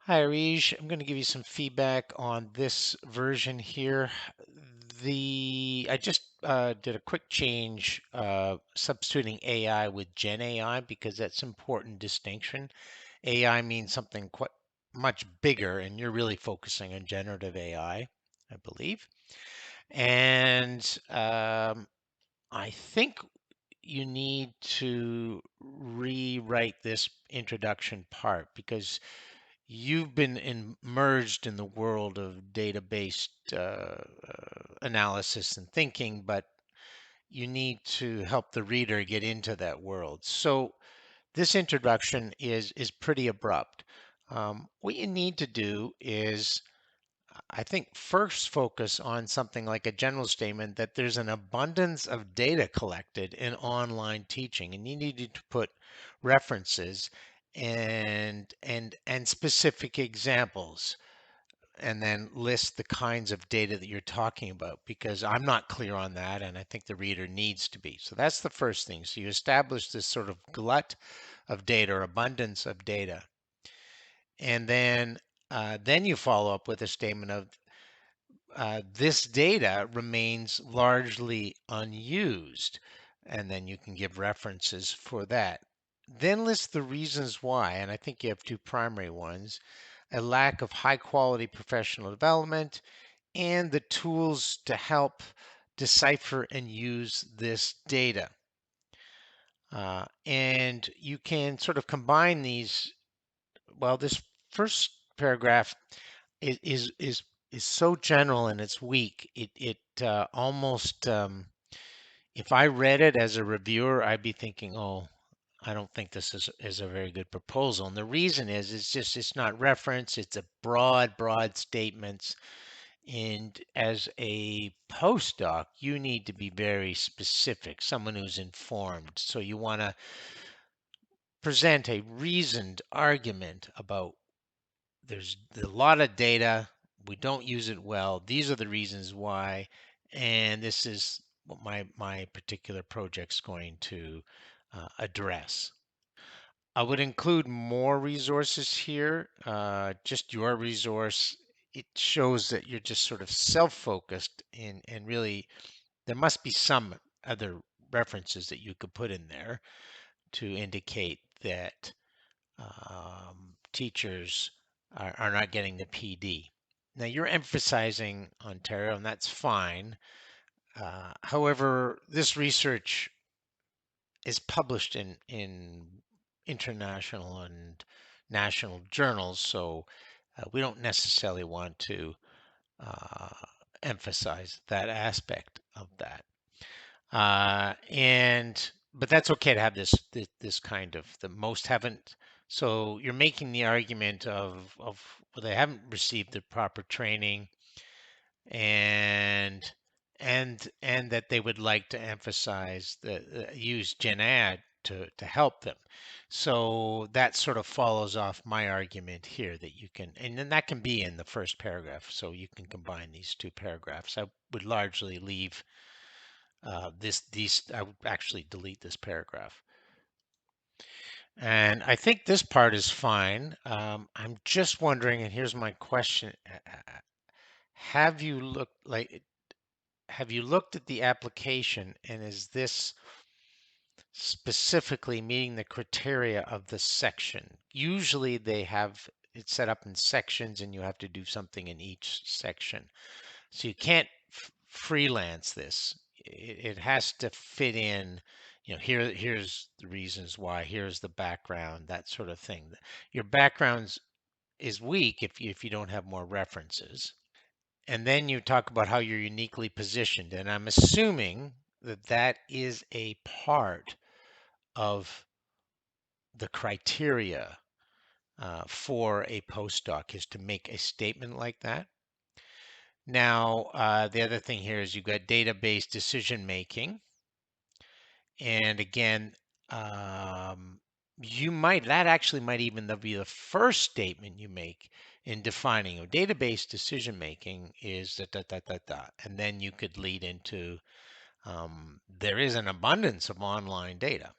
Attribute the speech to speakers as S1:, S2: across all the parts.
S1: Hi, Areej. I'm going to give you some feedback on this version here. I just did a quick change, substituting AI with Gen AI because that's an important distinction. AI means something quite much bigger, and you're really focusing on generative I believe. And I think you need to rewrite this introduction part because you've been immersed in the world of data-based analysis and thinking, but you need to help the reader get into that world. So this introduction is pretty abrupt. What you need to do is, I think, first focus on something like a general statement that there's an abundance of data collected in online teaching, and you need to put references and specific examples, and then list the kinds of data that you're talking about, because I'm not clear on that, and I think the reader needs to be. So that's the first thing. So you establish this sort of glut of data or abundance of data, and then you follow up with a statement of this data remains largely unused, and then you can give references for that. Then list the reasons why, and I think you have two primary ones: a lack of high quality professional development and the tools to help decipher and use this data. And you can sort of combine these. Well, this first paragraph is is is, is so general and it's weak. It almost, if I read it as a reviewer, I'd be thinking, oh, I don't think this is a very good proposal. And the reason is it's not reference. It's a broad statements. And as a postdoc, you need to be very specific, someone who's informed. So you want to present a reasoned argument about there's a lot of data, we don't use it well, these are the reasons why, and this is what my particular project's going to address. I would include more resources here. Just your resource, it shows that you're just sort of self-focused, and really there must be some other references that you could put in there to indicate that teachers are not getting the PD. Now you're emphasizing Ontario, and that's fine. However, this research is published in international and national journals, so we don't necessarily want to uh, emphasize that aspect of that. And but that's okay to have this kind of, the most haven't. So you're making the argument of well, they haven't received the proper training, and and that they would like to emphasize the use Gen Ad to help them. So that sort of follows off my argument here, that you can, and then that can be in the first paragraph. So you can combine these two paragraphs. I would largely leave these, I would actually delete this paragraph. And I think this part is fine. I'm just wondering, and here's my question: have you looked at the application, and is this specifically meeting the criteria of the section? Usually they have it set up in sections, and you have to do something in each section. So you can't freelance this. It has to fit in, here's the reasons why, here's the background, that sort of thing. Your background is weak if you don't have more references. And then you talk about how you're uniquely positioned. And I'm assuming that that is a part of the criteria for a postdoc, is to make a statement like that. Now, the other thing here is you've got database decision making. And again, that actually might even be the first statement you make in defining a database decision making is da, da, da, da, da. And then you could lead into there is an abundance of online data.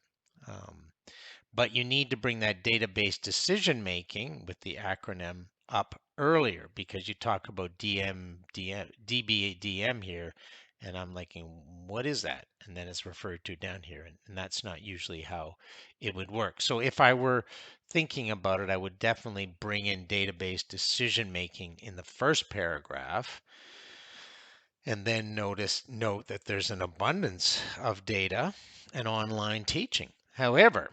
S1: But you need to bring that database decision making with the acronym up earlier because you talk about DBDM here, and I'm like, what is that? And then it's referred to down here, and that's not usually how it would work. So if I were thinking about it, I would definitely bring in database decision making in the first paragraph, and then note that there's an abundance of data and online teaching. However,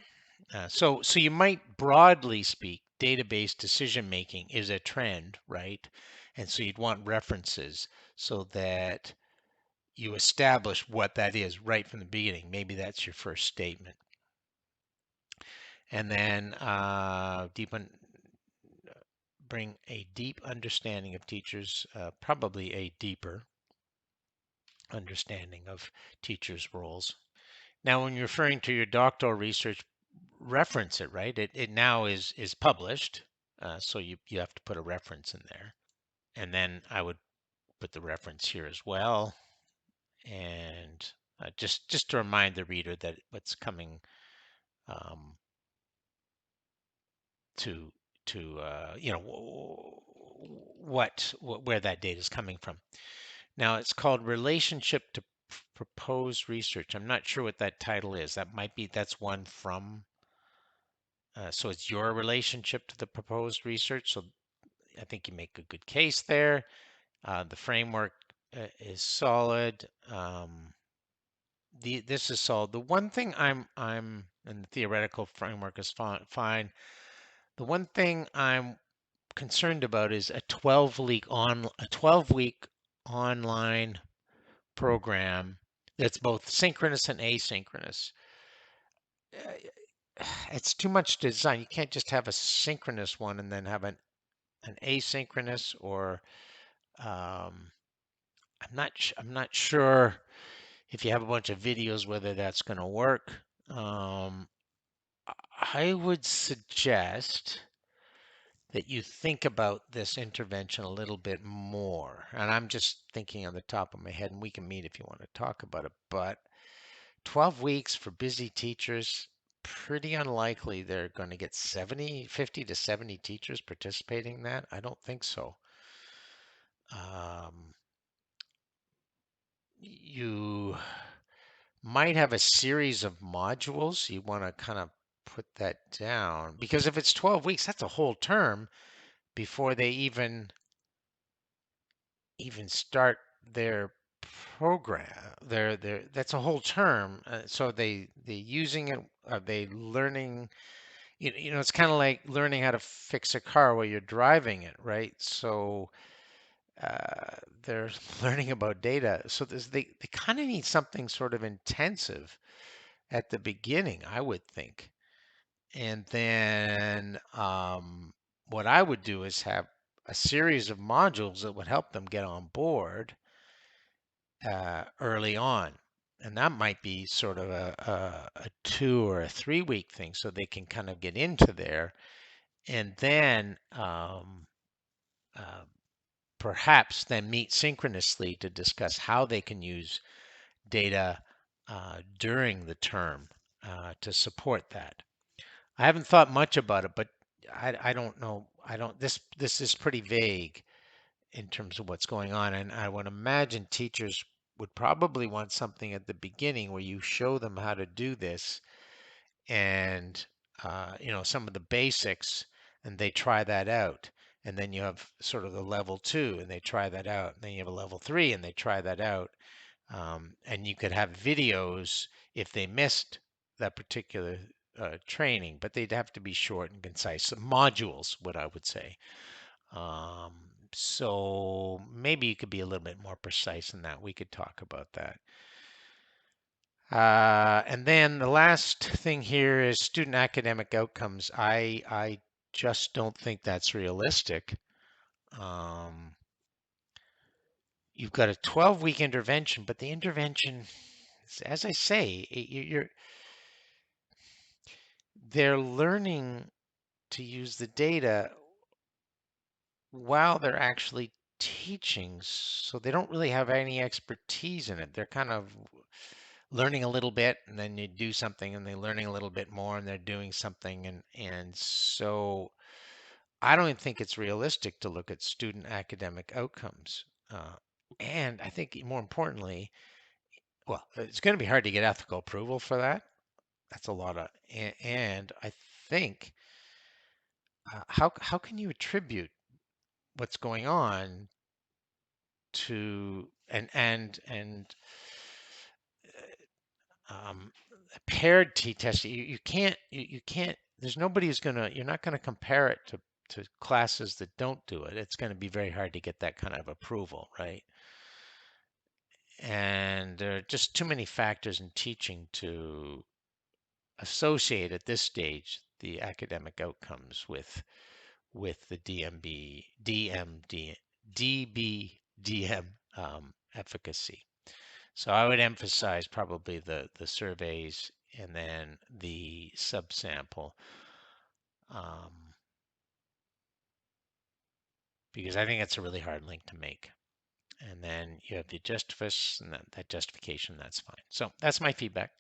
S1: so you might broadly speak, database decision making is a trend, right? And so you'd want references so that you establish what that is right from the beginning. Maybe that's your first statement. And then bring a deep understanding of teachers, probably a deeper understanding of teachers' roles. Now, when you're referring to your doctoral research, reference it, right? It now is published, so you have to put a reference in there. And then I would put the reference here as well, and just to remind the reader that what's coming um, to where that data is coming from. Now it's called Relationship to Proposed Research. I'm not sure what that title is. That's one from. So it's your relationship to the proposed research. So I think you make a good case there. The framework is solid. This is solid. The one thing and the theoretical framework is fine. The one thing I'm concerned about is a 12-week online program that's both synchronous and asynchronous. It's too much to design. You can't just have a synchronous one and then have an asynchronous, or um, I'm not sure if you have a bunch of videos whether that's going to work. Um, I would suggest that you think about this intervention a little bit more. And I'm just thinking on the top of my head, and we can meet if you want to talk about it. But 12 weeks for busy teachers, pretty unlikely they're going to get 50 to 70 teachers participating in that. I don't think so. Um, you might have a series of modules. You want to kind of put that down because if it's 12 weeks, that's a whole term before they even start their program. Their That's a whole term. So they using it. Are they learning? It's kind of like learning how to fix a car while you're driving it, right? So they're learning about data. So they kind of need something sort of intensive at the beginning, I would think. And then what I would do is have a series of modules that would help them get on board early on. And that might be sort of a 2 or 3 week thing so they can kind of get into there. And then uh, perhaps then meet synchronously to discuss how they can use data during the term to support that. I haven't thought much about it, but I don't know. This is pretty vague in terms of what's going on, and I would imagine teachers would probably want something at the beginning where you show them how to do this, and some of the basics, and they try that out, and then you have sort of the level 2, and they try that out, and then you have a level 3, and they try that out, and you could have videos if they missed that particular training, but they'd have to be short and concise. So modules, what I would say. Um, so maybe you could be a little bit more precise in that. We could talk about that. And then the last thing here is student academic outcomes. I just don't think that's realistic. Um, you've got a 12-week intervention, but the intervention, as I say, they're learning to use the data while they're actually teaching, so they don't really have any expertise in it. They're kind of learning a little bit, and then you do something, and they're learning a little bit more, and they're doing something, and so I don't even think it's realistic to look at student academic outcomes. And I think more importantly, well, it's going to be hard to get ethical approval for that. That's a lot of, and I think how can you attribute what's going on to and um, paired t-test? You can't you can't. There's nobody who's gonna. You're not gonna compare it to classes that don't do it. It's going to be very hard to get that kind of approval, right? And there are just too many factors in teaching to associate at this stage the academic outcomes with the DBDM efficacy. So I would emphasize probably the surveys and then the subsample, um, because I think it's a really hard link to make. And then you have the justifus and that justification, that's fine. So that's my feedback.